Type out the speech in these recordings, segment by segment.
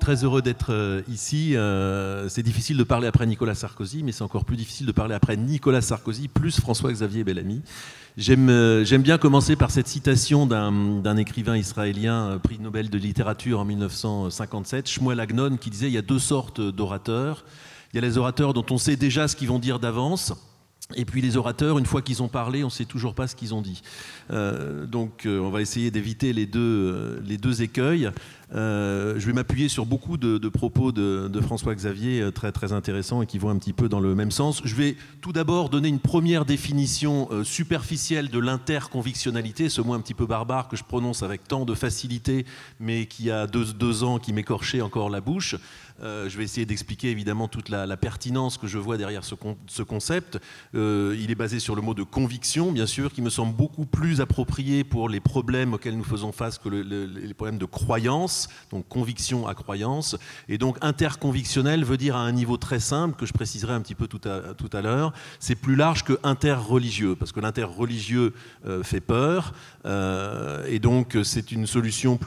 très heureux d'être ici. C'est difficile de parler après Nicolas Sarkozy, mais c'est encore plus difficile de parler après Nicolas Sarkozy plus François-Xavier Bellamy. J'aime bien commencer par cette citation d'un écrivain israélien, prix Nobel de littérature en 1957, Shmuel Agnon, qui disait « Il y a deux sortes d'orateurs. Il y a les orateurs dont on sait déjà ce qu'ils vont dire d'avance, et puis les orateurs, une fois qu'ils ont parlé, on ne sait toujours pas ce qu'ils ont dit. » Donc on va essayer d'éviter les deux écueils. Je vais m'appuyer sur beaucoup de propos de François-Xavier très, très intéressants et qui vont un petit peu dans le même sens. Je vais tout d'abord donner une première définition superficielle de l'interconvictionnalité, ce mot un petit peu barbare que je prononce avec tant de facilité, mais qui a deux ans qui m'écorchait encore la bouche. Je vais essayer d'expliquer évidemment toute la pertinence que je vois derrière ce concept. Il est basé sur le mot de conviction, bien sûr, qui me semble beaucoup plus approprié pour les problèmes auxquels nous faisons face que les problèmes de croyance, donc conviction à croyance. Et donc interconvictionnel veut dire à un niveau très simple, que je préciserai un petit peu tout à l'heure, c'est plus large que interreligieux, parce que l'interreligieux fait peur, et donc c'est une solution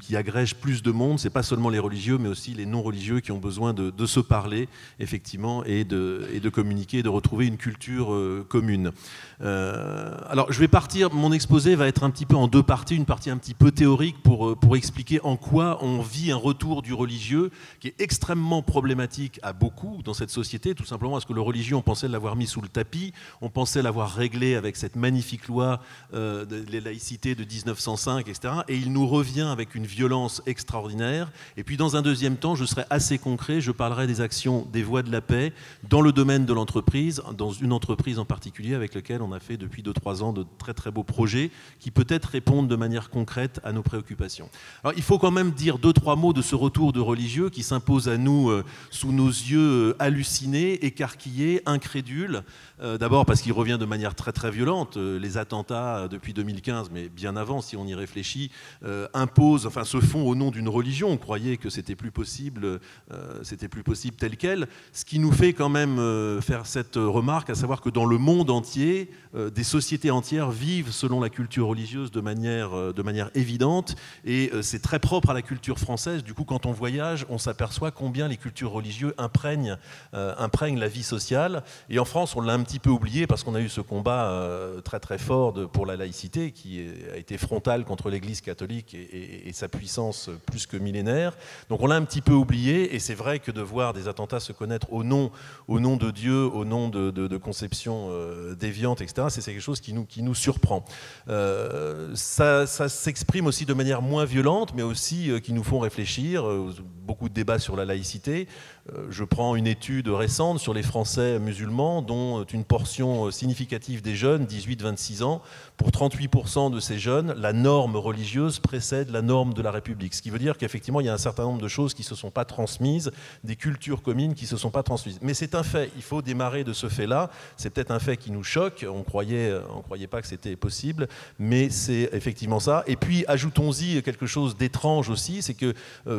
qui agrège plus de monde. C'est pas seulement les religieux, mais aussi les non-religieux qui ont besoin de se parler, effectivement, et de communiquer, de retrouver une culture commune. Alors, je vais partir, mon exposé va être un petit peu en deux parties, une partie un petit peu théorique pour expliquer en quoi on vit un retour du religieux qui est extrêmement problématique à beaucoup dans cette société, tout simplement parce que le religieux, on pensait l'avoir mis sous le tapis, on pensait l'avoir réglé avec cette magnifique loi de la laïcité de 1905, etc. Et il nous revient avec une violence extraordinaire. Et puis, dans un deuxième temps, je serai assez concret, je parlerai des actions des voies de la paix dans le domaine de l'entreprise, dans une entreprise en particulier avec laquelle on a fait depuis 2-3 ans de très très beaux projets qui peut-être répondent de manière concrète à nos préoccupations. Alors il faut quand même dire 2-3 mots de ce retour de religieux qui s'impose à nous sous nos yeux hallucinés, écarquillés, incrédules. D'abord parce qu'il revient de manière très très violente. Les attentats depuis 2015, mais bien avant si on y réfléchit, se font au nom d'une religion. On croyait que c'était plus possible tel quel. Ce qui nous fait quand même faire cette remarque, à savoir que dans le monde entier, des sociétés entières vivent selon la culture religieuse de manière évidente, et c'est très propre à la culture française. Du coup, quand on voyage, on s'aperçoit combien les cultures religieuses imprègnent la vie sociale. Et en France, on l'a un petit peu oublié parce qu'on a eu ce combat très très fort pour la laïcité qui a été frontal contre l'Église catholique et sa puissance plus que millénaire. Donc on l'a un petit peu oublié, et c'est vrai que de voir des attentats se connaître au nom de Dieu, au nom de conceptions déviantes, etc., c'est quelque chose qui nous surprend. Ça s'exprime aussi de manière moins violente, mais aussi qui nous font réfléchir. Beaucoup de débats sur la laïcité. Je prends une étude récente sur les Français musulmans, dont une portion significative des jeunes, 18-26 ans, pour 38% de ces jeunes, la norme religieuse précède la norme de la République. Ce qui veut dire qu'effectivement, il y a un certain nombre de choses qui ne se sont pas transmises, des cultures communes qui ne se sont pas transmises. Mais c'est un fait, il faut démarrer de ce fait-là. C'est peut-être un fait qui nous choque, on croyait pas que c'était possible, mais c'est effectivement ça. Et puis, ajoutons-y quelque chose d'étrange aussi, c'est que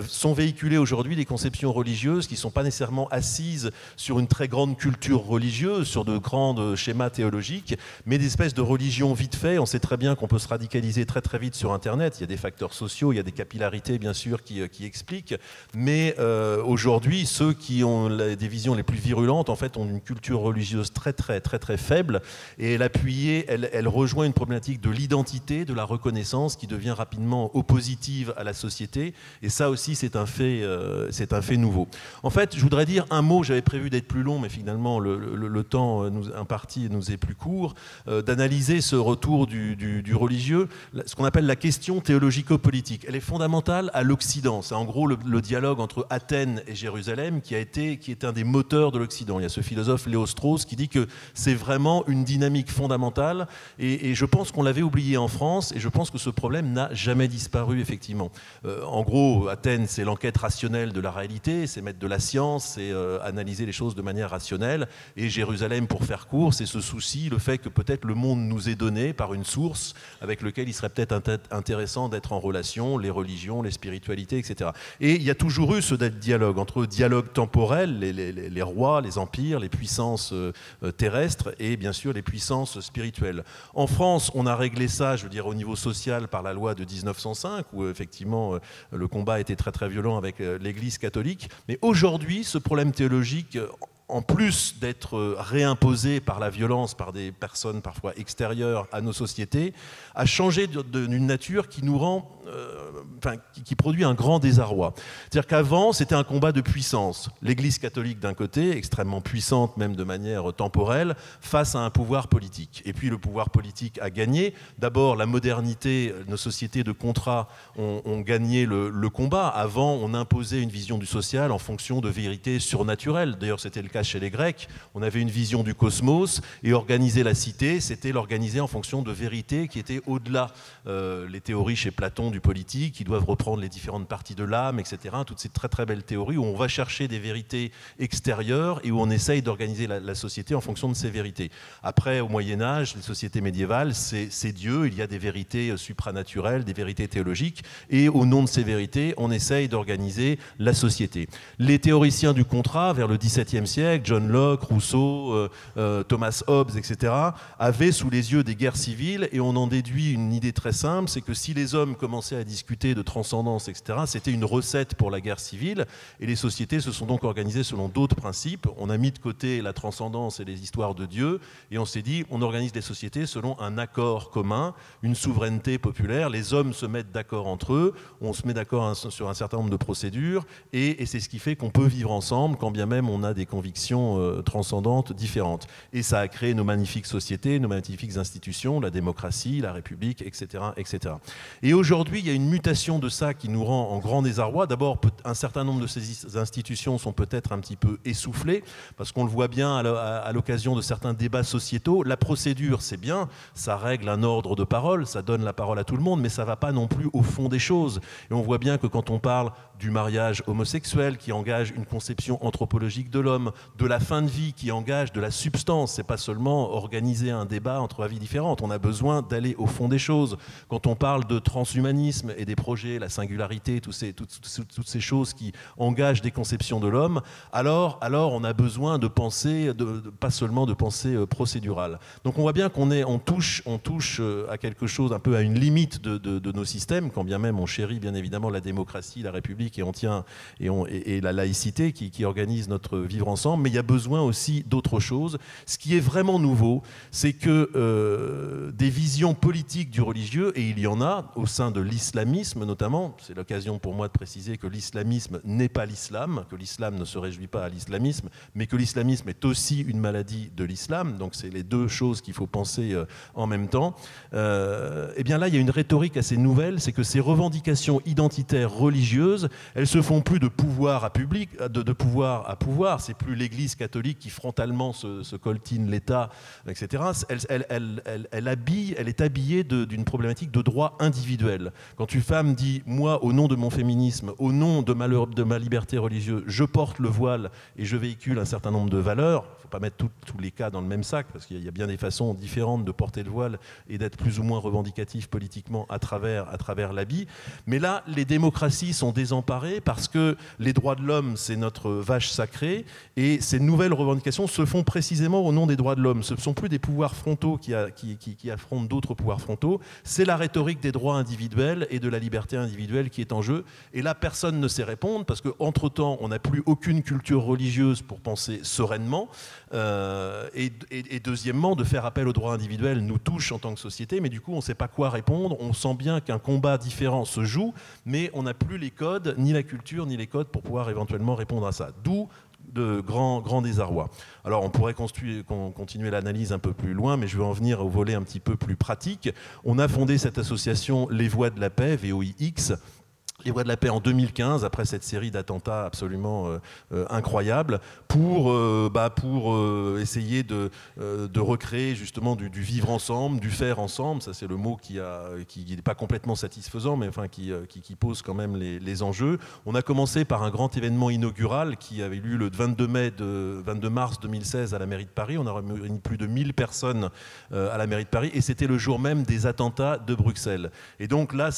sont véhiculées aujourd'hui des conceptions religieuses qui ne sont pas nécessairement assises sur une très grande culture religieuse, sur de grands schémas théologiques, mais des espèces de religions vite fait. On sait très bien qu'on peut se radicaliser très très vite sur Internet. Il y a des facteurs sociaux, il y a des capillarités bien sûr qui expliquent, mais aujourd'hui, ceux qui ont des visions les plus virulentes, en fait, ont une culture religieuse très très très très faible, et elle rejoint une problématique de l'identité, de la reconnaissance qui devient rapidement oppositive à la société, et ça aussi c'est un fait nouveau. En fait, je voudrais dire un mot, j'avais prévu d'être plus long, mais finalement le temps imparti nous est plus court, d'analyser ce retour du religieux, ce qu'on appelle la question théologico-politique. Elle est fondamentale à l'Occident. C'est en gros le dialogue entre Athènes et Jérusalem qui est un des moteurs de l'Occident. Il y a ce philosophe Léo Strauss qui dit que c'est vraiment une dynamique fondamentale, et je pense qu'on l'avait oublié en France, et je pense que ce problème n'a jamais disparu, effectivement. En gros, Athènes, c'est l'enquête rationnelle de la réalité, c'est mettre de la science, c'est analyser les choses de manière rationnelle, et Jérusalem, pour faire court, c'est ce souci, le fait que peut-être le monde nous est donné par une source avec lequel il serait peut-être intéressant d'être en relation, les religions, les spiritualités, etc. Et il y a toujours eu ce dialogue, entre dialogue temporel, les rois, les empires, les puissances terrestres, et bien sûr les puissances spirituelles. En France, on a réglé ça, je veux dire, au niveau social par la loi de 1905, où effectivement effectivement le combat était très très violent avec l'Église catholique. Mais aujourd'hui, ce problème théologique, en plus d'être réimposé par la violence, par des personnes parfois extérieures à nos sociétés, a changé d'une nature qui nous rend, qui produit un grand désarroi. C'est-à-dire qu'avant, c'était un combat de puissance. L'Église catholique d'un côté, extrêmement puissante même de manière temporelle, face à un pouvoir politique. Et puis le pouvoir politique a gagné. D'abord, la modernité, nos sociétés de contrat ont gagné le combat. Avant, on imposait une vision du social en fonction de vérités surnaturelles. D'ailleurs, c'était le cas chez les Grecs. On avait une vision du cosmos et organiser la cité, c'était l'organiser en fonction de vérités qui étaient au-delà. Les théories chez Platon du politique, qui doivent reprendre les différentes parties de l'âme, etc. Toutes ces très très belles théories où on va chercher des vérités extérieures et où on essaye d'organiser la société en fonction de ces vérités. Après, au Moyen-Âge, les sociétés médiévales, c'est Dieu, il y a des vérités supranaturelles, des vérités théologiques, et au nom de ces vérités, on essaye d'organiser la société. Les théoriciens du contrat, vers le XVIIe siècle, John Locke, Rousseau, Thomas Hobbes, etc., avaient sous les yeux des guerres civiles, et on en déduit une idée très simple, c'est que si les hommes commençaient à discuter de transcendance, etc., c'était une recette pour la guerre civile, et les sociétés se sont donc organisées selon d'autres principes. On a mis de côté la transcendance et les histoires de Dieu, et on s'est dit, on organise les sociétés selon un accord commun, une souveraineté populaire, les hommes se mettent d'accord entre eux, on se met d'accord sur un certain nombre de procédures, et c'est ce qui fait qu'on peut vivre ensemble, quand bien même on a des convictions transcendantes différentes. Et ça a créé nos magnifiques sociétés, nos magnifiques institutions, la démocratie, la République, etc. etc. Et aujourd'hui, il y a une mutation de ça qui nous rend en grand désarroi. D'abord, un certain nombre de ces institutions sont peut-être un petit peu essoufflées, parce qu'on le voit bien à l'occasion de certains débats sociétaux. La procédure, c'est bien, ça règle un ordre de parole, ça donne la parole à tout le monde, mais ça ne va pas non plus au fond des choses. Et on voit bien que quand on parle du mariage homosexuel qui engage une conception anthropologique de l'homme, de la fin de vie qui engage de la substance, c'est pas seulement organiser un débat entre avis différents, on a besoin d'aller au fond des choses. Quand on parle de transhumanisme et des projets, la singularité, toutes ces choses qui engagent des conceptions de l'homme, alors on a besoin de penser, pas seulement de pensée procédurale. Donc on voit bien on touche à quelque chose, un peu à une limite de nos systèmes, quand bien même on chérit bien évidemment la démocratie, la République, et on tient et la laïcité qui organise notre vivre ensemble, mais il y a besoin aussi d'autre chose. Ce qui est vraiment nouveau, c'est que des visions politiques du religieux, et il y en a au sein de l'islamisme notamment, c'est l'occasion pour moi de préciser que l'islamisme n'est pas l'islam, que l'islam ne se réjouit pas à l'islamisme, mais que l'islamisme est aussi une maladie de l'islam, donc c'est les deux choses qu'il faut penser en même temps. Et bien là, il y a une rhétorique assez nouvelle, c'est que ces revendications identitaires religieuses, elles se font plus de pouvoir à pouvoir à pouvoir, c'est plus l'Église catholique qui frontalement se coltine l'État, etc. Elle est habillée d'une problématique de droit individuel. Quand une femme dit « moi, au nom de mon féminisme, au nom de ma liberté religieuse, je porte le voile et je véhicule un certain nombre de valeurs », il ne faut pas mettre tous les cas dans le même sac, parce qu'il y a bien des façons différentes de porter le voile et d'être plus ou moins revendicatif politiquement à travers l'habit. Mais là, les démocraties sont désemparées parce que les droits de l'homme, c'est notre vache sacrée, et ces nouvelles revendications se font précisément au nom des droits de l'homme. Ce ne sont plus des pouvoirs frontaux qui affrontent d'autres pouvoirs frontaux, c'est la rhétorique des droits individuels et de la liberté individuelle qui est en jeu. Et là, personne ne sait répondre, parce qu'entre-temps, on n'a plus aucune culture religieuse pour penser sereinement. Et deuxièmement, de faire appel aux droits individuels nous touche en tant que société, mais du coup, on ne sait pas quoi répondre. On sent bien qu'un combat différent se joue, mais on n'a plus les codes, ni la culture, ni les codes pour pouvoir éventuellement répondre à ça. D'où de grands désarrois. Alors on pourrait continuer l'analyse un peu plus loin, mais je vais en venir au volet un petit peu plus pratique. On a fondé cette association Les Voix de la Paix, VOIX, Les Voix de la Paix en 2015, après cette série d'attentats absolument incroyables, pour essayer de recréer justement du vivre ensemble, du faire ensemble. Ça, c'est le mot qui n'est pas complètement satisfaisant, mais enfin qui pose quand même les enjeux. On a commencé par un grand événement inaugural qui avait lieu le 22 mars 2016 à la mairie de Paris. On a réuni plus de 1000 personnes à la mairie de Paris, et c'était le jour même des attentats de Bruxelles. Et donc là,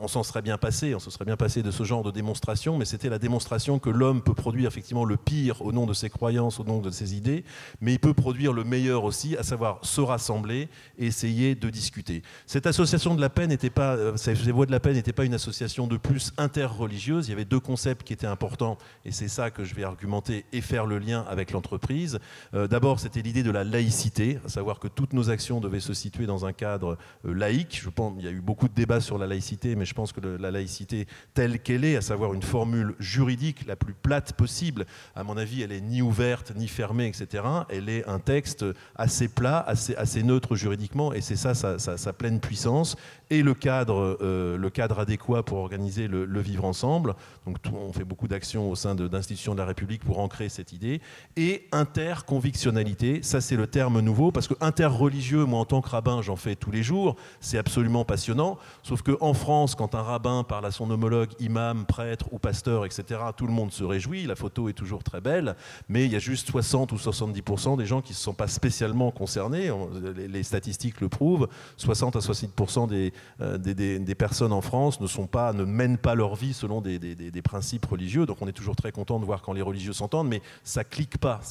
on s'en serait bien bien passé, on se serait bien passé de ce genre de démonstration, mais c'était la démonstration que l'homme peut produire effectivement le pire au nom de ses croyances, au nom de ses idées, mais il peut produire le meilleur aussi, à savoir se rassembler et essayer de discuter. Cette association de la paix n'était pas, ces voix de la paix n'était pas une association de plus interreligieuse, il y avait deux concepts qui étaient importants, et c'est ça que je vais argumenter et faire le lien avec l'entreprise. D'abord, c'était l'idée de la laïcité, à savoir que toutes nos actions devaient se situer dans un cadre laïque. Je pense qu'il y a eu beaucoup de débats sur la laïcité, mais je pense que la laïcité telle qu'elle est, à savoir une formule juridique la plus plate possible, à mon avis, elle est ni ouverte, ni fermée, etc. Elle est un texte assez plat, assez neutre juridiquement, et c'est ça sa pleine puissance, et le cadre adéquat pour organiser le vivre ensemble. Donc on fait beaucoup d'actions au sein d'institutions de la République pour ancrer cette idée. Et interconvictionnalité, ça c'est le terme nouveau, parce que interreligieux, moi en tant que rabbin, j'en fais tous les jours, c'est absolument passionnant, sauf qu'en France, quand un rabbin parle à son homologue, imam, prêtre ou pasteur, etc., tout le monde se réjouit, la photo est toujours très belle, mais il y a juste 60 ou 70% des gens qui ne se sont pas spécialement concernés, les statistiques le prouvent, 60 à 60% des personnes en France ne mènent pas leur vie selon des principes religieux, donc on est toujours très content de voir quand les religieux s'entendent, mais ça clique pas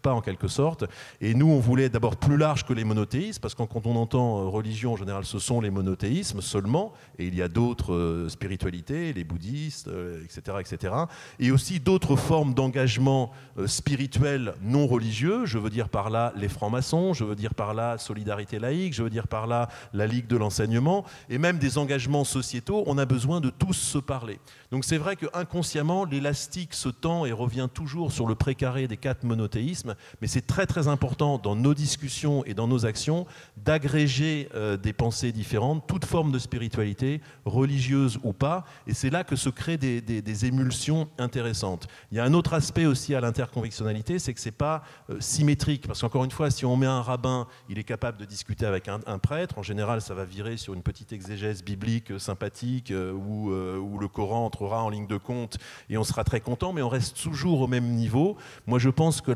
en quelque sorte, et nous on voulait d'abord plus large que les monothéismes, parce que quand on entend religion en général ce sont les monothéismes seulement, et il y a d'autres spiritualités, les bouddhistes, etc., et aussi d'autres formes d'engagement spirituel non religieux, je veux dire par là les francs-maçons, je veux dire par là Solidarité laïque, je veux dire par là la Ligue de l'enseignement, et même des engagements sociétaux, on a besoin de tous se parler. Donc c'est vrai qu'inconsciemment, l'élastique se tend et revient toujours sur le précaré des 4 monothéismes, mais c'est très très important dans nos discussions et dans nos actions d'agréger des pensées différentes, toute forme de spiritualité, religieuse ou pas, et c'est là que se créent des émulsions intéressantes. Il y a un autre aspect aussi à l'interconvictionnalité, c'est que c'est pas symétrique, parce qu'encore une fois, si on met un rabbin, il est capable de discuter avec un prêtre, en général ça va virer sur une petite exégèse biblique sympathique, où le Coran entrera en ligne de compte et on sera très content, mais on reste toujours au même niveau. Moi je pense que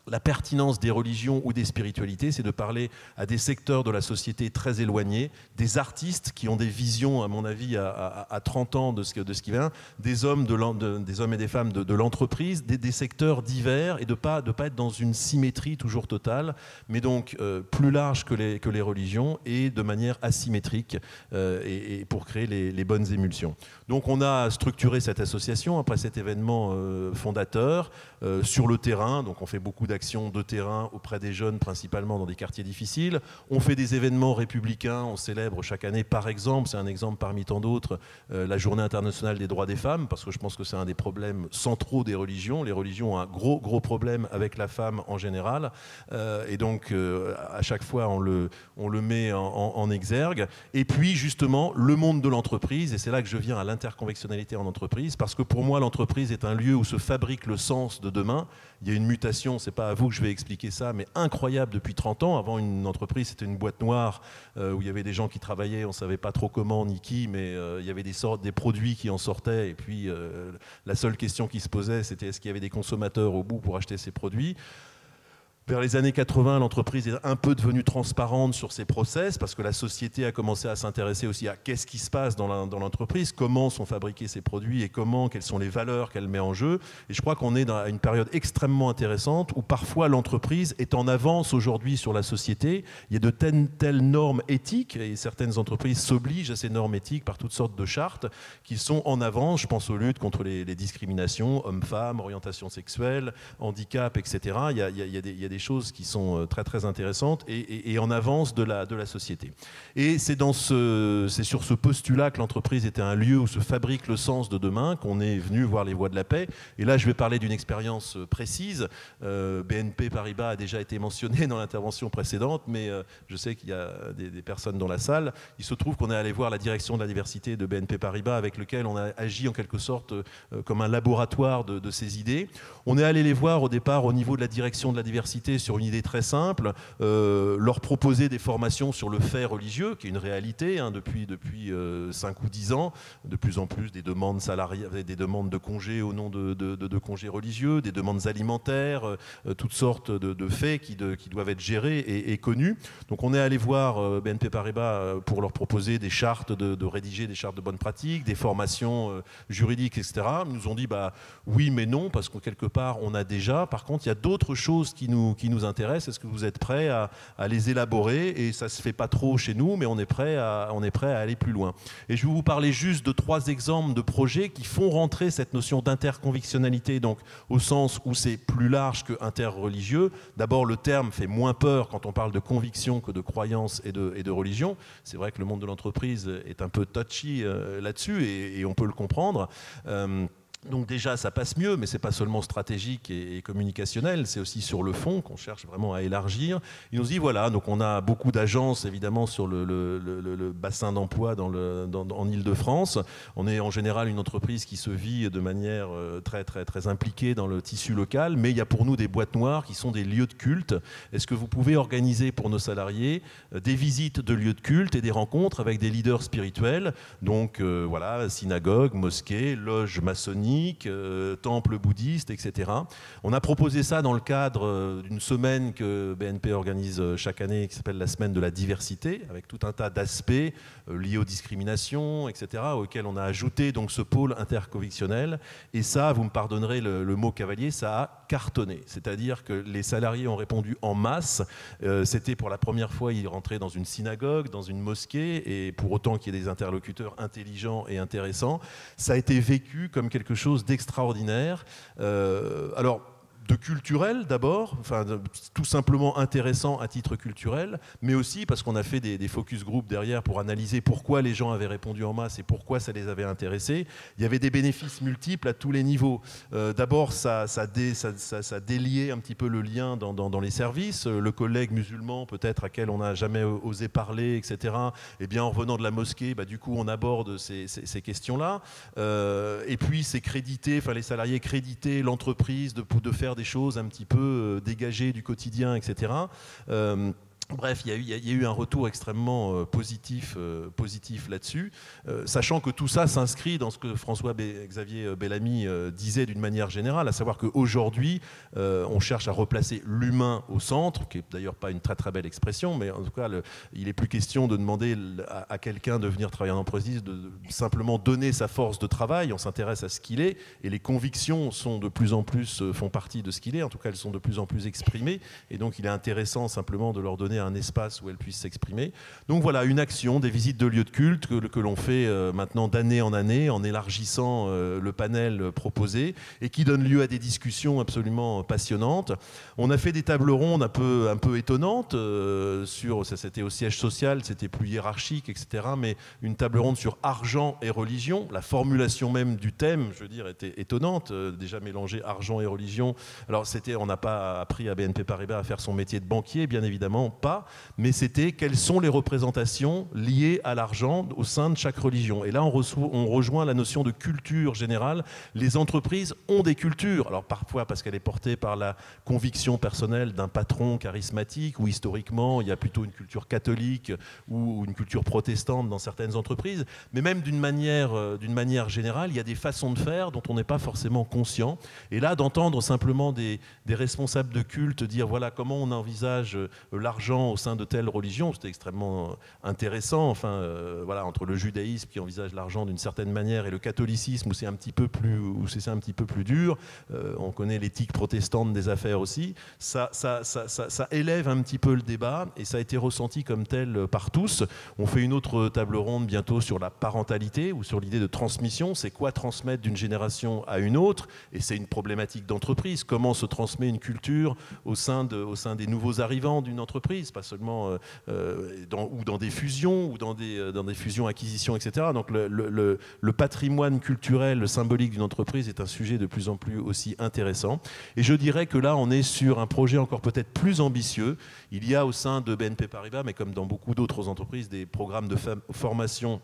la pertinence des religions ou des spiritualités, c'est de parler à des secteurs de la société très éloignés, des artistes qui ont des visions, à mon avis, à 30 ans de ce qui vient, des hommes et des femmes de l'entreprise, des secteurs divers, et de pas être dans une symétrie toujours totale, mais donc plus large que les religions et de manière asymétrique, et pour créer les bonnes émulsions. Donc on a structuré cette association après cet événement fondateur sur le terrain, donc on fait beaucoup d'actions de terrain auprès des jeunes, principalement dans des quartiers difficiles. On fait des événements républicains, on célèbre chaque année, par exemple, c'est un exemple parmi tant d'autres, la Journée internationale des droits des femmes, parce que je pense que c'est un des problèmes centraux des religions. Les religions ont un gros problème avec la femme en général, et donc à chaque fois on le met en exergue. Et puis justement, le monde de l'entreprise, et c'est là que je viens à l'interconvectionnalité en entreprise, parce que pour moi l'entreprise est un lieu où se fabrique le sens de demain. Il y a une mutation, c'est pas à vous que je vais expliquer ça, mais incroyable depuis 30 ans. Avant, une entreprise, c'était une boîte noire où il y avait des gens qui travaillaient, on savait pas trop comment ni qui, mais il y avait des produits qui en sortaient, et puis la seule question qui se posait, c'était est-ce qu'il y avait des consommateurs au bout pour acheter ces produits. Vers les années 80, l'entreprise est un peu devenue transparente sur ses process, parce que la société a commencé à s'intéresser aussi à qu'est-ce qui se passe dans l'entreprise, comment sont fabriqués ces produits et quelles sont les valeurs qu'elle met en jeu. Et je crois qu'on est dans une période extrêmement intéressante où parfois l'entreprise est en avance aujourd'hui sur la société. Il y a de telles normes éthiques, et certaines entreprises s'obligent à ces normes éthiques par toutes sortes de chartes qui sont en avance. Je pense aux luttes contre les discriminations, hommes-femmes, orientation sexuelle, handicap, etc. Il y a des choses qui sont très très intéressantes et en avance de la société. Et c'est sur ce postulat que l'entreprise était un lieu où se fabrique le sens de demain qu'on est venu voir les voies de la paix. Et là, je vais parler d'une expérience précise. BNP Paribas a déjà été mentionné dans l'intervention précédente, mais je sais qu'il y a des personnes dans la salle. Il se trouve qu'on est allé voir la direction de la diversité de BNP Paribas, avec lequel on a agi en quelque sorte comme un laboratoire de ces idées. On est allé les voir au départ au niveau de la direction de la diversité l'université sur une idée très simple, leur proposer des formations sur le fait religieux, qui est une réalité hein, depuis 5 ou 10 ans, de plus en plus des demandes salariales, des demandes de congés au nom de congés religieux, des demandes alimentaires, toutes sortes de faits qui doivent être gérés et connus. Donc on est allé voir BNP Paribas pour leur proposer des chartes, de rédiger des chartes de bonne pratique, des formations juridiques, etc. Ils nous ont dit oui mais non, parce que quelque part on a déjà. Par contre, il y a d'autres choses qui nous intéressent. Est-ce que vous êtes prêts à les élaborer? Et ça se fait pas trop chez nous, mais on est prêt à aller plus loin. Et je vais vous parler juste de 3 exemples de projets qui font rentrer cette notion d'interconvictionnalité, donc au sens où c'est plus large que interreligieux. D'abord, le terme fait moins peur quand on parle de conviction que de croyance et de religion. C'est vrai que le monde de l'entreprise est un peu touchy là-dessus et on peut le comprendre. Donc déjà, ça passe mieux, mais c'est pas seulement stratégique et communicationnel, c'est aussi sur le fond qu'on cherche vraiment à élargir. Ils nous dit voilà, donc on a beaucoup d'agences évidemment sur le bassin d'emploi en Île-de-France. On est en général une entreprise qui se vit de manière très très très impliquée dans le tissu local, mais il y a pour nous des boîtes noires qui sont des lieux de culte. Est-ce que vous pouvez organiser pour nos salariés des visites de lieux de culte et des rencontres avec des leaders spirituels, donc voilà, synagogue, mosquée, loge maçonnique, temple bouddhiste, etc. On a proposé ça dans le cadre d'une semaine que BNP organise chaque année qui s'appelle la semaine de la diversité, avec tout un tas d'aspects liés aux discriminations, etc., auxquels on a ajouté donc ce pôle interconvictionnel. Et ça, vous me pardonnerez le mot cavalier, ça a cartonné. C'est-à-dire que les salariés ont répondu en masse. C'était pour la première fois, ils rentraient dans une synagogue, dans une mosquée, et pour autant qu'il y ait des interlocuteurs intelligents et intéressants, ça a été vécu comme quelque chose d'extraordinaire. Alors, de culturel d'abord, enfin tout simplement intéressant à titre culturel, mais aussi parce qu'on a fait des focus group derrière pour analyser pourquoi les gens avaient répondu en masse et pourquoi ça les avait intéressés. Il y avait des bénéfices multiples à tous les niveaux. D'abord, ça déliait un petit peu le lien dans les services. Le collègue musulman, peut-être à quel on n'a jamais osé parler, etc. Eh bien, en revenant de la mosquée, du coup, on aborde ces questions-là. Et puis, c'est créditer, enfin les salariés créditer l'entreprise de faire des choses un petit peu dégagées du quotidien, etc. Bref, il y a eu un retour extrêmement positif là-dessus, sachant que tout ça s'inscrit dans ce que François-Xavier Bellamy disait d'une manière générale, à savoir qu'aujourd'hui, on cherche à replacer l'humain au centre, qui n'est d'ailleurs pas une très très belle expression, mais en tout cas, il n'est plus question de demander à quelqu'un de venir travailler en entreprise, de simplement donner sa force de travail. On s'intéresse à ce qu'il est, et les convictions sont de plus en plus, font partie de ce qu'il est, en tout cas elles sont de plus en plus exprimées, et donc il est intéressant simplement de leur donner un espace où elles puissent s'exprimer. Donc voilà, une action, des visites de lieux de culte que l'on fait maintenant d'année en année en élargissant le panel proposé et qui donne lieu à des discussions absolument passionnantes. On a fait des tables rondes un peu étonnantes ça c'était au siège social, c'était plus hiérarchique, etc. Mais une table ronde sur argent et religion, la formulation même du thème, je veux dire, était étonnante. Déjà mélanger argent et religion. Alors on n'a pas appris à BNP Paribas à faire son métier de banquier, bien évidemment, pas, mais c'était quelles sont les représentations liées à l'argent au sein de chaque religion. Et là, on rejoint la notion de culture générale. Les entreprises ont des cultures. Alors parfois parce qu'elle est portée par la conviction personnelle d'un patron charismatique, ou historiquement, il y a plutôt une culture catholique ou une culture protestante dans certaines entreprises. Mais même d'une manière générale, il y a des façons de faire dont on n'est pas forcément conscient. Et là, d'entendre simplement des responsables de culte dire voilà comment on envisage l'argent au sein de telle religion, c'était extrêmement intéressant. Enfin, voilà, entre le judaïsme qui envisage l'argent d'une certaine manière et le catholicisme où c'est un petit peu plus dur. On connaît l'éthique protestante des affaires aussi. Ça élève un petit peu le débat et ça a été ressenti comme tel par tous. On fait une autre table ronde bientôt sur la parentalité ou sur l'idée de transmission. C'est quoi transmettre d'une génération à une autre? Et c'est une problématique d'entreprise. Comment se transmet une culture au sein des nouveaux arrivants d'une entreprise, pas seulement dans des fusions ou dans des fusions-acquisitions, etc. Donc le patrimoine culturel, le symbolique d'une entreprise est un sujet de plus en plus aussi intéressant. Et je dirais que là, on est sur un projet encore peut-être plus ambitieux. Il y a au sein de BNP Paribas, mais comme dans beaucoup d'autres entreprises, des programmes de formation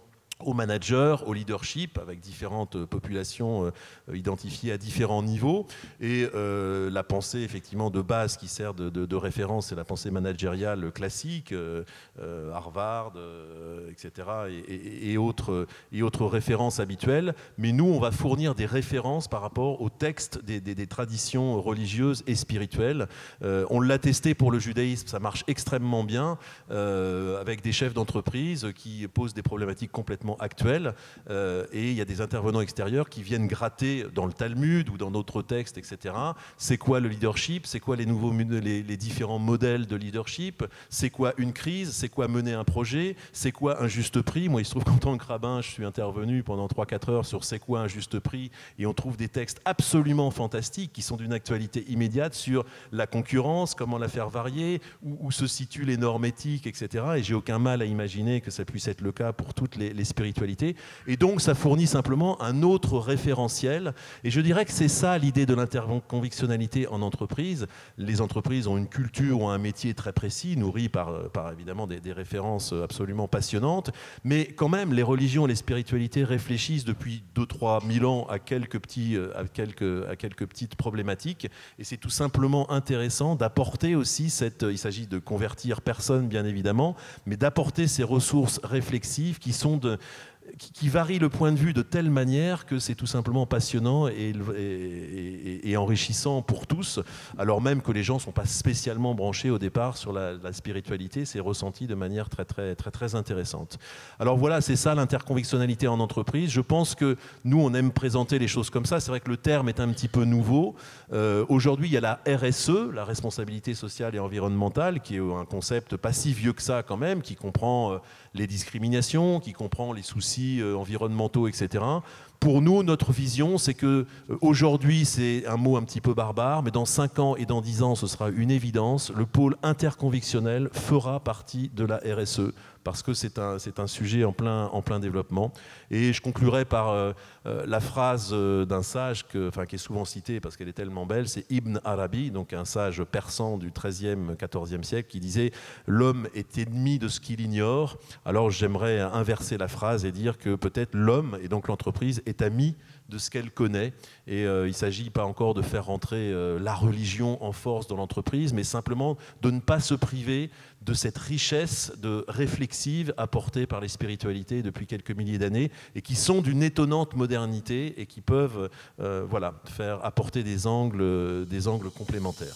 au manager, au leadership, avec différentes populations identifiées à différents niveaux. Et la pensée, effectivement, de base qui sert de référence, c'est la pensée managériale classique, Harvard, etc., et autres références habituelles. Mais nous, on va fournir des références par rapport aux textes des traditions religieuses et spirituelles. On l'a testé pour le judaïsme, ça marche extrêmement bien, avec des chefs d'entreprise qui posent des problématiques complètement actuelles, et il y a des intervenants extérieurs qui viennent gratter dans le Talmud ou dans d'autres textes, etc. C'est quoi le leadership? C'est quoi les différents modèles de leadership? C'est quoi une crise? C'est quoi mener un projet? C'est quoi un juste prix? Moi, il se trouve qu'en tant que rabbin, je suis intervenu pendant 3-4 heures sur c'est quoi un juste prix, et on trouve des textes absolument fantastiques qui sont d'une actualité immédiate sur la concurrence, comment la faire varier, où se situent les normes éthiques, etc. Et j'ai aucun mal à imaginer que ça puisse être le cas pour toutes les spiritualités. Et donc, ça fournit simplement un autre référentiel. Et je dirais que c'est ça l'idée de l'interconvictionnalité en entreprise. Les entreprises ont une culture, ont un métier très précis, nourri par évidemment des références absolument passionnantes. Mais quand même, les religions et les spiritualités réfléchissent depuis 2-3 000 ans à quelques petites problématiques. Et c'est tout simplement intéressant d'apporter aussi il s'agit de convertir personne, bien évidemment, mais d'apporter ces ressources réflexives qui varie le point de vue de telle manière que c'est tout simplement passionnant et enrichissant pour tous, alors même que les gens ne sont pas spécialement branchés au départ sur la spiritualité. C'est ressenti de manière très intéressante. Alors voilà, c'est ça l'interconvictionnalité en entreprise. Je pense que nous, on aime présenter les choses comme ça. C'est vrai que le terme est un petit peu nouveau. Aujourd'hui, il y a la RSE, la responsabilité sociale et environnementale, qui est un concept pas si vieux que ça quand même, qui comprend les discriminations, qui comprend les soucis environnementaux, etc. Pour nous, notre vision, c'est que aujourd'hui, c'est un mot un petit peu barbare, mais dans 5 ans et dans 10 ans, ce sera une évidence. Le pôle interconvictionnel fera partie de la RSE, parce que c'est un sujet en plein développement. Et je conclurai par la phrase d'un sage qui est souvent citée parce qu'elle est tellement belle, c'est Ibn Arabi, donc un sage persan du XIIIe, XIVe siècle, qui disait « L'homme est ennemi de ce qu'il ignore ». Alors j'aimerais inverser la phrase et dire que peut-être l'homme, et donc l'entreprise, est ami de ce qu'elle connaît. Et il ne s'agit pas encore de faire rentrer la religion en force dans l'entreprise, mais simplement de ne pas se priver de cette richesse réflexive apportée par les spiritualités depuis quelques milliers d'années, et qui sont d'une étonnante modernité et qui peuvent faire apporter des angles complémentaires.